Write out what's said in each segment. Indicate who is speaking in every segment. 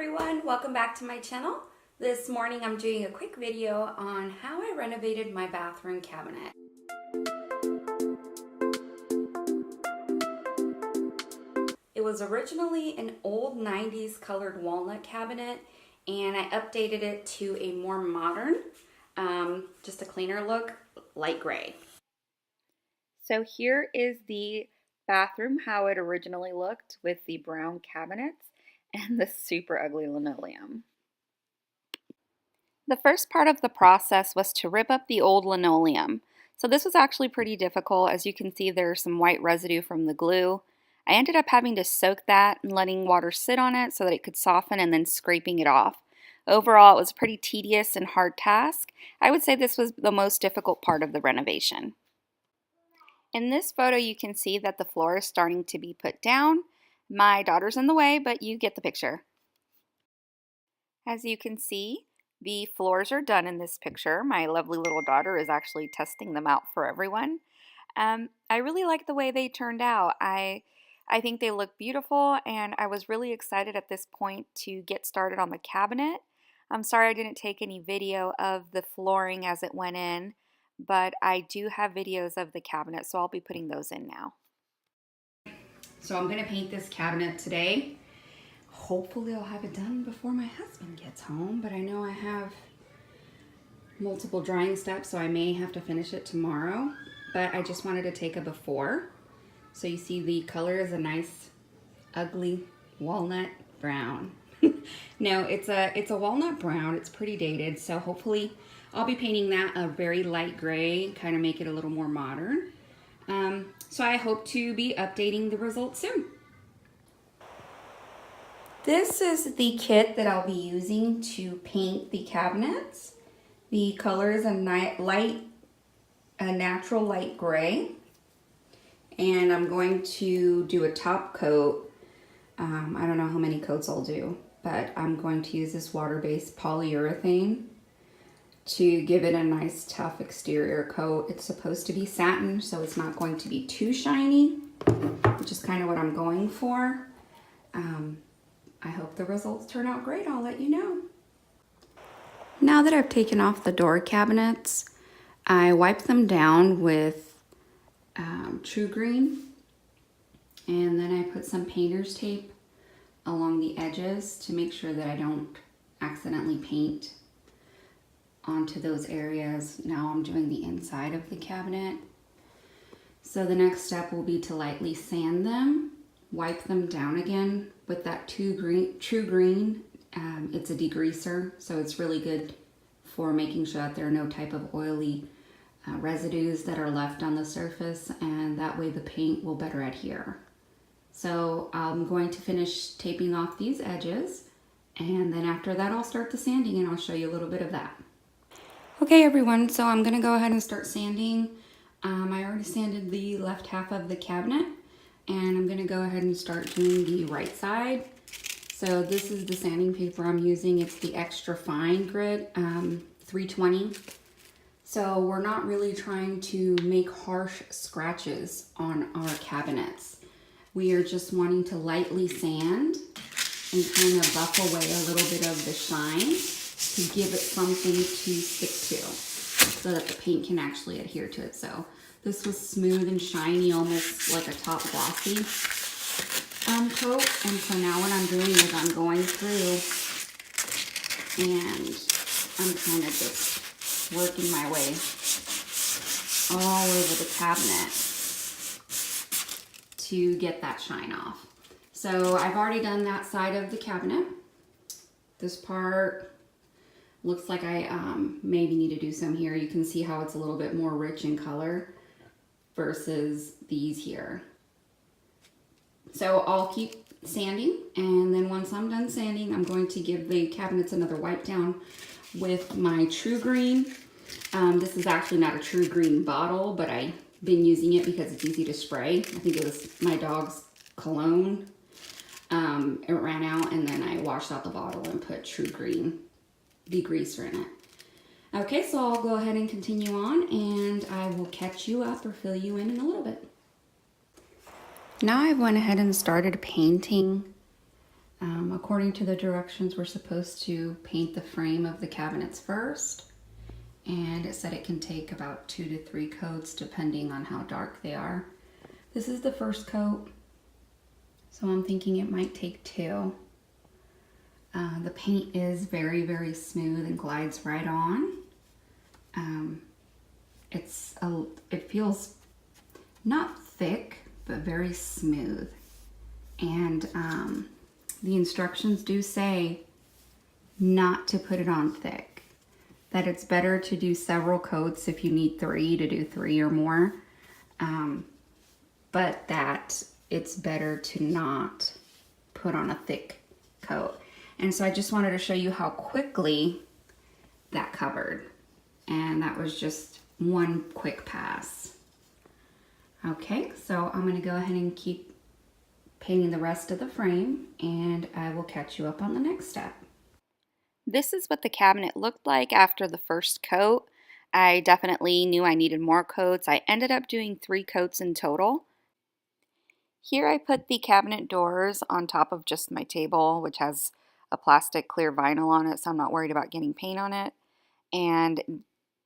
Speaker 1: everyone, welcome back to my channel. This morning I'm doing a quick video on how I renovated my bathroom cabinet. It was originally an old 90s colored walnut cabinet and I updated it to a more modern, just a cleaner look, light gray.
Speaker 2: So here is the bathroom how it originally looked with the brown cabinets and the super ugly linoleum. The first part of the process was to rip up the old linoleum. So this was actually pretty difficult. As you can see, there's some white residue from the glue. I ended up having to soak that and letting water sit on it so that it could soften and then scraping it off. Overall, it was a pretty tedious and hard task. I would say this was the most difficult part of the renovation. In this photo, you can see that the floor is starting to be put down. My daughter's in the way, but you get the picture. As you can see, the floors are done in this picture. My lovely little daughter is actually testing them out for everyone. I really like the way they turned out. I think they look beautiful, and I was really excited at this point to get started on the cabinet. I'm sorry I didn't take any video of the flooring as it went in, but I do have videos of the cabinet, so I'll be putting those in now.
Speaker 1: So I'm going to paint this cabinet today. Hopefully I'll have it done before my husband gets home, but I know I have multiple drying steps, so I may have to finish it tomorrow. But I just wanted to take a before. So you see the color is a nice, ugly walnut brown. No, it's a walnut brown. It's pretty dated, so hopefully I'll be painting that a very light gray, kind of make it a little more modern. So I hope to be updating the results soon. This is the kit that I'll be using to paint the cabinets. The color is a natural light gray. And I'm going to do a top coat. I don't know how many coats I'll do, but I'm going to use this water-based polyurethane to give it a nice tough exterior coat. It's supposed to be satin, so it's not going to be too shiny, which is kind of what I'm going for. I hope the results turn out great. I'll let you know. Now that I've taken off the door cabinets, I wipe them down with True Green, and then I put some painter's tape along the edges to make sure that I don't accidentally paint onto those areas. Now I'm doing the inside of the cabinet. So the next step will be to lightly sand them, wipe them down again with that True Green. It's a degreaser, so it's really good for making sure that there are no type of oily residues that are left on the surface, and that way the paint will better adhere. So I'm going to finish taping off these edges, and then after that I'll start the sanding and I'll show you a little bit of that. Okay everyone, so I'm gonna go ahead and start sanding. I already sanded the left half of the cabinet, and I'm gonna go ahead and start doing the right side. So this is the sanding paper I'm using. It's the extra fine grit, 320. So we're not really trying to make harsh scratches on our cabinets. We are just wanting to lightly sand and kind of buff away a little bit of the shine to give it something to stick to so that the paint can actually adhere to it. So this was smooth and shiny, almost like a top glossy coat. And so now what I'm doing is I'm going through and I'm kind of just working my way all over the cabinet to get that shine off. So I've already done that side of the cabinet. This part looks like I maybe need to do some here. You can see how it's a little bit more rich in color versus these here. So I'll keep sanding, and then once I'm done sanding, I'm going to give the cabinets another wipe down with my True Green. This is actually not a True Green bottle, but I've been using it because it's easy to spray. I think it was my dog's cologne. It ran out, and then I washed out the bottle and put True Green degreaser in it. Okay, so I'll go ahead and continue on, and I will catch you up or fill you in a little bit. Now I went ahead and started painting According to the directions, we're supposed to paint the frame of the cabinets first. And it said it can take about 2 to 3 coats depending on how dark they are. This is the first coat, so I'm thinking it might take 2. The paint is very, very smooth and glides right on. It feels not thick, but very smooth. And the instructions do say not to put it on thick, that it's better to do several coats if you need 3, to do 3 or more, but that it's better to not put on a thick coat. And so I just wanted to show you how quickly that covered, and that was just one quick pass. Okay, so I'm going to go ahead and keep painting the rest of the frame, and I will catch you up on the next step.
Speaker 2: This is what the cabinet looked like after the first coat. I definitely knew I needed more coats. I ended up doing 3 coats in total. Here I put the cabinet doors on top of just my table, which has a plastic clear vinyl on it, so I'm not worried about getting paint on it. And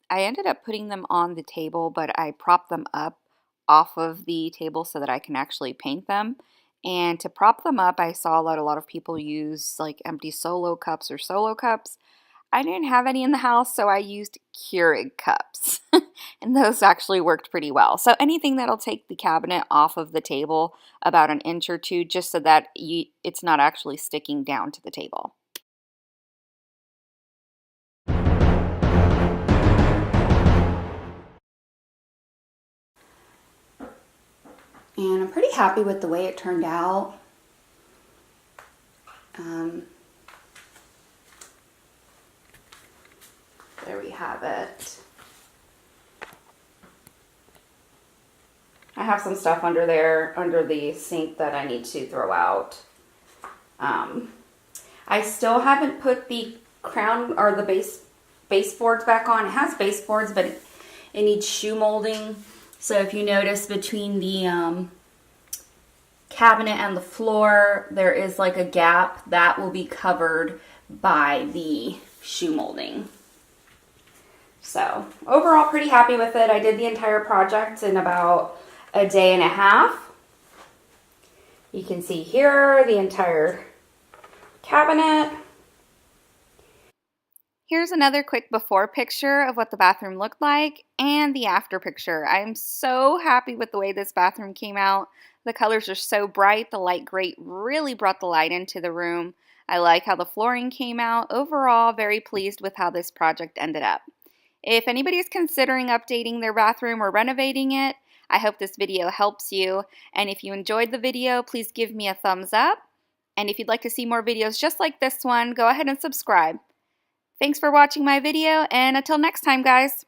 Speaker 2: I ended up putting them on the table, but I propped them up off of the table so that I can actually paint them. And to prop them up, I saw a lot of people use like empty solo cups or solo cups. I didn't have any in the house, so I used Keurig cups. And those actually worked pretty well. So anything that'll take the cabinet off of the table about an inch or 2, just so that it's not actually sticking down to the table.
Speaker 1: And I'm pretty happy with the way it turned out. There we have it. I have some stuff under there, under the sink, that I need to throw out. I still haven't put the crown or the baseboards back on. It has baseboards, but it needs shoe molding. So if you notice between the cabinet and the floor, there is like a gap that will be covered by the shoe molding. So overall, pretty happy with it. I did the entire project in about a day and a half. You can see here the entire cabinet.
Speaker 2: Here's another quick before picture of what the bathroom looked like and the after picture. I'm so happy with the way this bathroom came out. The colors are so bright. The light grate really brought the light into the room. I like how the flooring came out. Overall, very pleased with how this project ended up. If anybody is considering updating their bathroom or renovating it, I hope this video helps you. And if you enjoyed the video, please give me a thumbs up. And if you'd like to see more videos just like this one, go ahead and subscribe. Thanks for watching my video, and until next time, guys.